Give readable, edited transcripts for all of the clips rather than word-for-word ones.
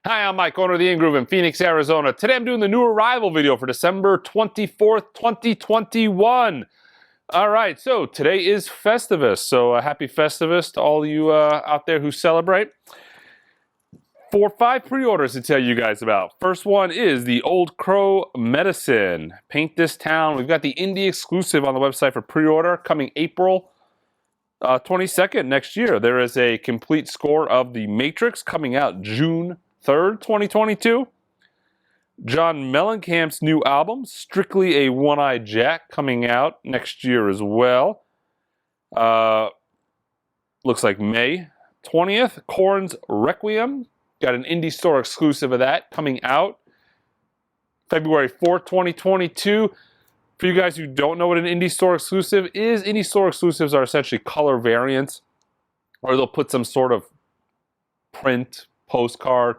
Hi, I'm Mike, owner of the In-Groove in Phoenix, Arizona. Today I'm doing the new arrival video for December 24th, 2021. All right, so today is Festivus, so happy Festivus to all you out there who celebrate. 5 pre-orders to tell you guys about. First one is the Old Crow Medicine. Paint This Town. We've got the indie exclusive on the website for pre-order coming April 22nd next year. There is a complete score of The Matrix coming out June 3rd, 2022. John Mellencamp's new album, Strictly a One-Eyed Jack, coming out next year as well. Looks like May 20th. Korn's Requiem, got an indie store exclusive of that coming out February 4th, 2022. For you guys who don't know what an indie store exclusive is, indie store exclusives are essentially color variants, or they'll put some sort of print, postcard,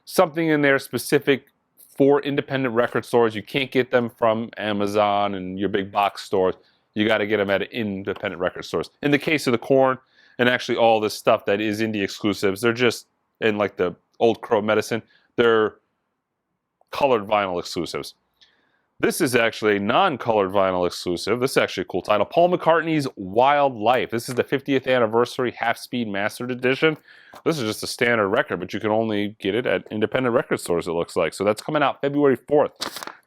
something in there specific for independent record stores. You can't get them from Amazon and your big box stores. You got to get them at independent record stores. In the case of the Korn and actually all this stuff that is indie exclusives, they're just in like the Old Crow Medicine, they're colored vinyl exclusives. This is actually a non-colored vinyl exclusive. This is actually a cool title. Paul McCartney's Wild Life. This is the 50th anniversary half-speed mastered edition. This is just a standard record, but you can only get it at independent record stores, it looks like. So that's coming out February 4th,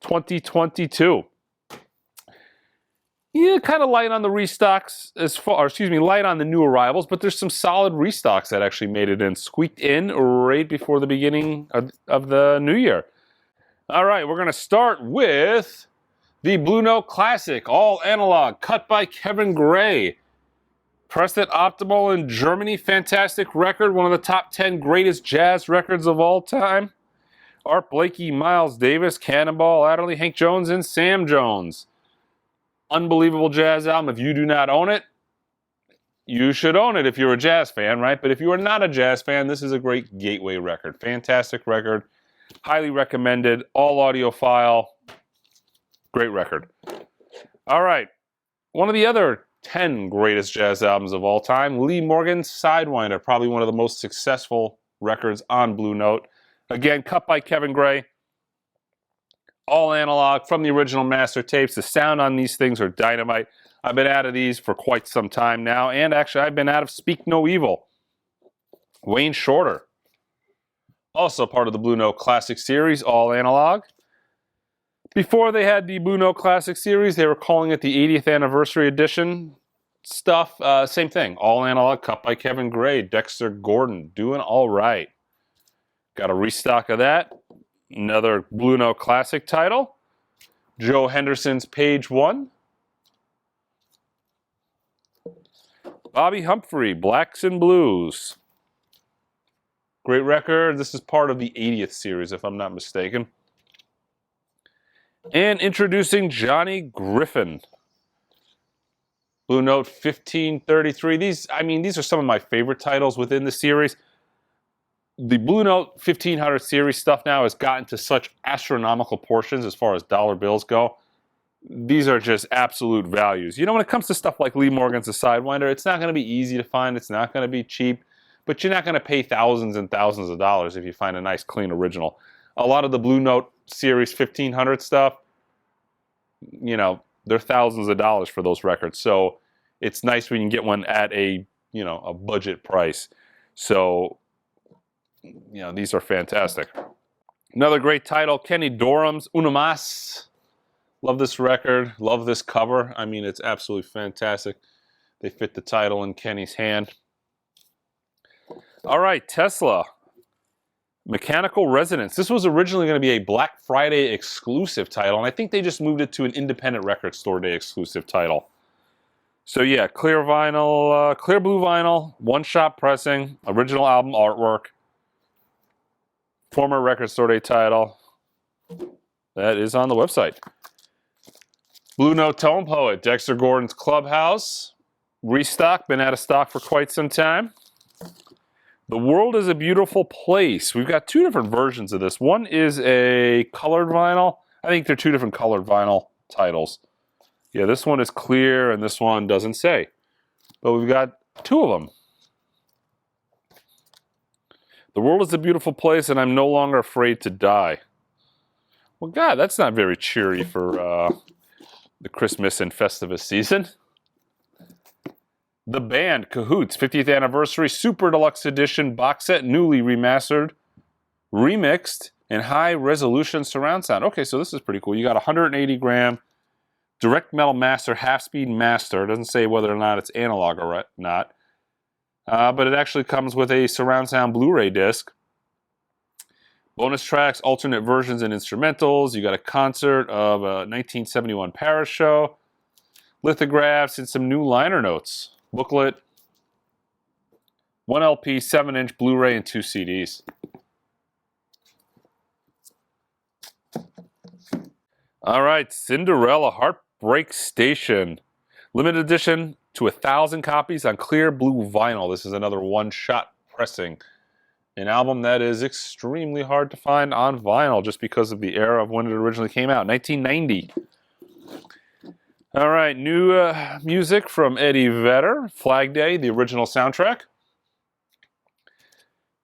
2022. Yeah, kind of light on the restocks, light on the new arrivals, but there's some solid restocks that actually made it in, squeaked in right before the beginning of the new year. All right, we're going to start with the Blue Note Classic, all analog, cut by Kevin Gray. Pressed at Optimal in Germany, fantastic record, one of the top 10 greatest jazz records of all time. Art Blakey, Miles Davis, Cannonball Adderley, Hank Jones, and Sam Jones. Unbelievable jazz album. If you do not own it, you should own it if you're a jazz fan, right? But if you are not a jazz fan, this is a great gateway record. Fantastic record. Highly recommended, all audiophile, great record. All right, one of the other 10 greatest jazz albums of all time, Lee Morgan's Sidewinder, probably one of the most successful records on Blue Note. Again, cut by Kevin Gray, all analog from the original master tapes. The sound on these things are dynamite. I've been out of these for quite some time now, and actually I've been out of Speak No Evil. Wayne Shorter. Also part of the Blue Note Classic series, all analog. Before they had the Blue Note Classic series, they were calling it the 80th anniversary edition stuff. Same thing, all analog, cut by Kevin Gray, Dexter Gordon, doing all right. Got a restock of that. Another Blue Note Classic title. Joe Henderson's Page One. Bobby Humphrey, Blacks and Blues. Great record. This is part of the 80th series, if I'm not mistaken. And introducing Johnny Griffin. Blue Note 1533. These are some of my favorite titles within the series. The Blue Note 1500 series stuff now has gotten to such astronomical portions as far as dollar bills go. These are just absolute values. You know, when it comes to stuff like Lee Morgan's The Sidewinder, it's not going to be easy to find. It's not going to be cheap. But you're not going to pay thousands and thousands of dollars if you find a nice, clean original. A lot of the Blue Note series 1500 stuff, you know, they're thousands of dollars for those records. So it's nice when you can get one at a budget price. So, you know, these are fantastic. Another great title, Kenny Dorham's Una Mas. Love this record. Love this cover. I mean, it's absolutely fantastic. They fit the title in Kenny's hand. All right, Tesla, Mechanical Resonance. This was originally going to be a Black Friday exclusive title, and I think they just moved it to an independent record store day exclusive title. So yeah, clear vinyl, clear blue vinyl, one-shot pressing, original album artwork, former record store day title. That is on the website. Blue Note Tone Poet, Dexter Gordon's Clubhouse. Restock, been out of stock for quite some time. The World is a Beautiful Place. We've got two different versions of this. One is a colored vinyl. I think they're two different colored vinyl titles. Yeah, this one is clear and this one doesn't say. But we've got two of them. The world is a beautiful place and I'm no longer afraid to die. Well, God, that's not very cheery for the Christmas and Festivus season. The Band, Cahoots, 50th Anniversary Super Deluxe Edition box set, newly remastered, remixed, and high resolution surround sound. Okay, so this is pretty cool. You got 180 gram direct metal master, half speed master. It doesn't say whether or not it's analog or not. But it actually comes with a surround sound Blu-ray disc. Bonus tracks, alternate versions and instrumentals. You got a concert of a 1971 Paris show, lithographs, and some new liner notes. Booklet, 1 LP, 7-inch Blu-ray, and 2 CDs. All right, Cinderella Heartbreak Station. Limited edition to 1,000 copies on clear blue vinyl. This is another one-shot pressing. An album that is extremely hard to find on vinyl just because of the era of when it originally came out, 1990. All right, new music from Eddie Vedder, Flag Day, the original soundtrack. In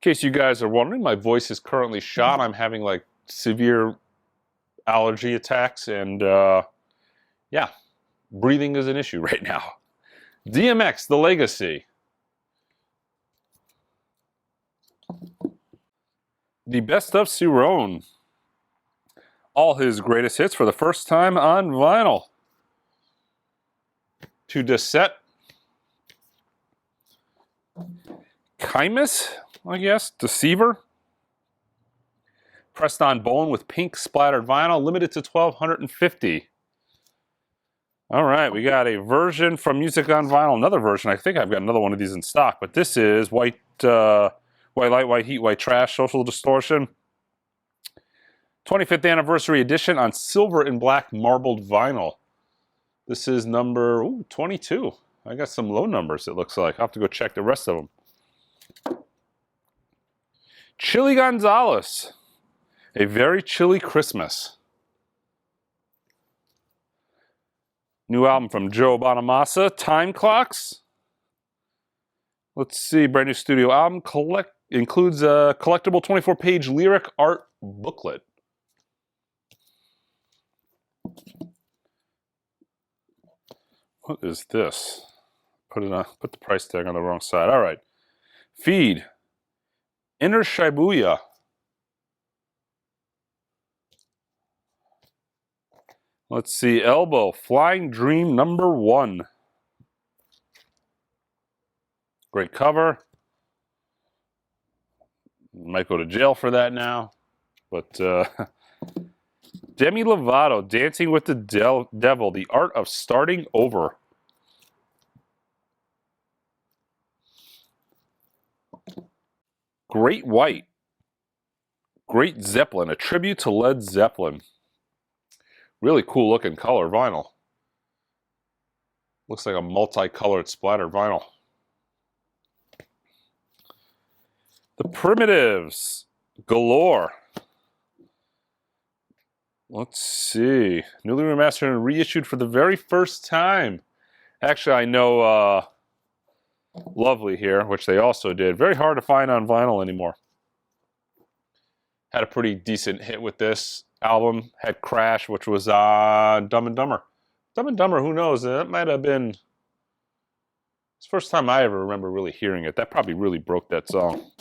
case you guys are wondering, my voice is currently shot. I'm having like severe allergy attacks and yeah, breathing is an issue right now. DMX, The Legacy. The Best of Cerrone. All his greatest hits for the first time on vinyl. To Dissette. Chimus, I guess. Deceiver. Pressed on bone with pink splattered vinyl, limited to 1,250. All right, we got a version from Music on Vinyl, another version. I think I've got another one of these in stock, but this is White Light, White Heat, White Trash, Social Distortion. 25th Anniversary Edition on silver and black marbled vinyl. This is number 22. I got some low numbers, it looks like. I'll have to go check the rest of them. Chili Gonzalez. A Very Chilly Christmas. New album from Joe Bonamassa, Time Clocks. Let's see, brand new studio album. Includes a collectible 24-page lyric art booklet. What is this? Put the price tag on the wrong side. All right. Feed. Inner Shibuya. Let's see, Elbow, Flying Dream #1. Great cover. Might go to jail for that now. But Demi Lovato, Dancing with the Devil, The Art of Starting Over. Great White. Great Zeppelin, a tribute to Led Zeppelin. Really cool looking color vinyl. Looks like a multicolored splatter vinyl. The Primitives, Galore. Let's see. Newly remastered and reissued for the very first time. Actually, I know Lovely here, which they also did. Very hard to find on vinyl anymore. Had a pretty decent hit with this album. Had Crash, which was Dumb and Dumber. Dumb and Dumber, who knows? That might have been... It's the first time I ever remember really hearing it. That probably really broke that song.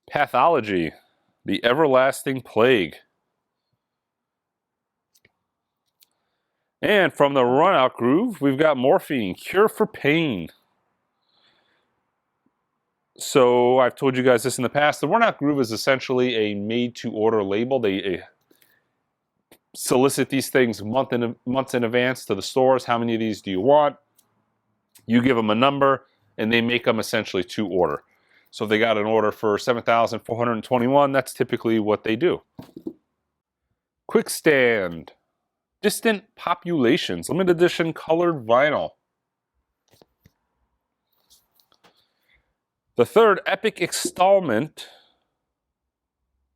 Pathology, The Everlasting Plague. And from the Runout Groove, we've got Morphine, Cure for Pain. So I've told you guys this in the past. The Runout Groove is essentially a made-to-order label. They solicit these things months in advance to the stores. How many of these do you want? You give them a number, and they make them essentially to order. So if they got an order for 7,421, that's typically what they do. Quick Stand. Distant Populations, limited edition colored vinyl. The third epic installment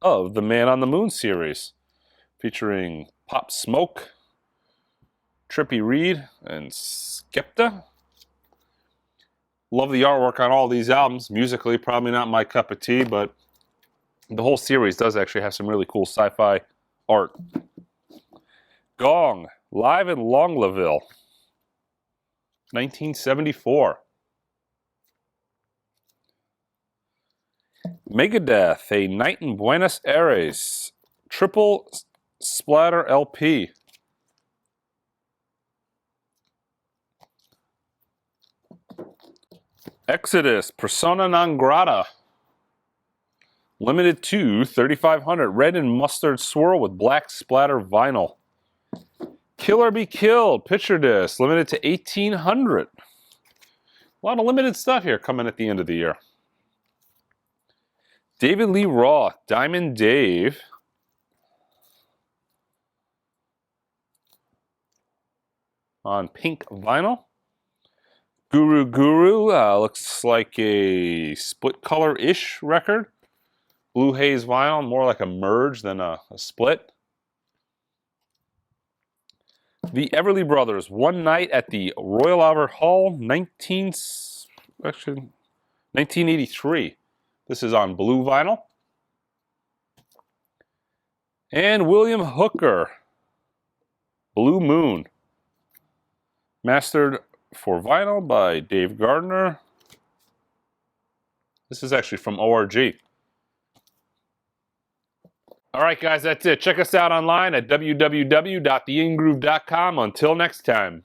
of the Man on the Moon series, featuring Pop Smoke, Trippy Reed, and Skepta. Love the artwork on all these albums. Musically, probably not my cup of tea, but the whole series does actually have some really cool sci-fi art. Gong, live in Longlaville, 1974. Megadeth, A Night in Buenos Aires, triple splatter LP. Exodus, Persona Non Grata, limited to 3,500, red and mustard swirl with black splatter vinyl. Killer Be Killed, picture disc, limited to 1,800. A lot of limited stuff here coming at the end of the year. David Lee Roth, Diamond Dave. On pink vinyl. Guru Guru, looks like a split color-ish record. Blue haze vinyl, more like a merge than a split. The Everly Brothers, One Night at the Royal Albert Hall, 1983. This is on blue vinyl. And William Hooker, Blue Moon. Mastered for vinyl by Dave Gardner. This is actually from ORG. All right, guys, that's it. Check us out online at www.theingroove.com. Until next time.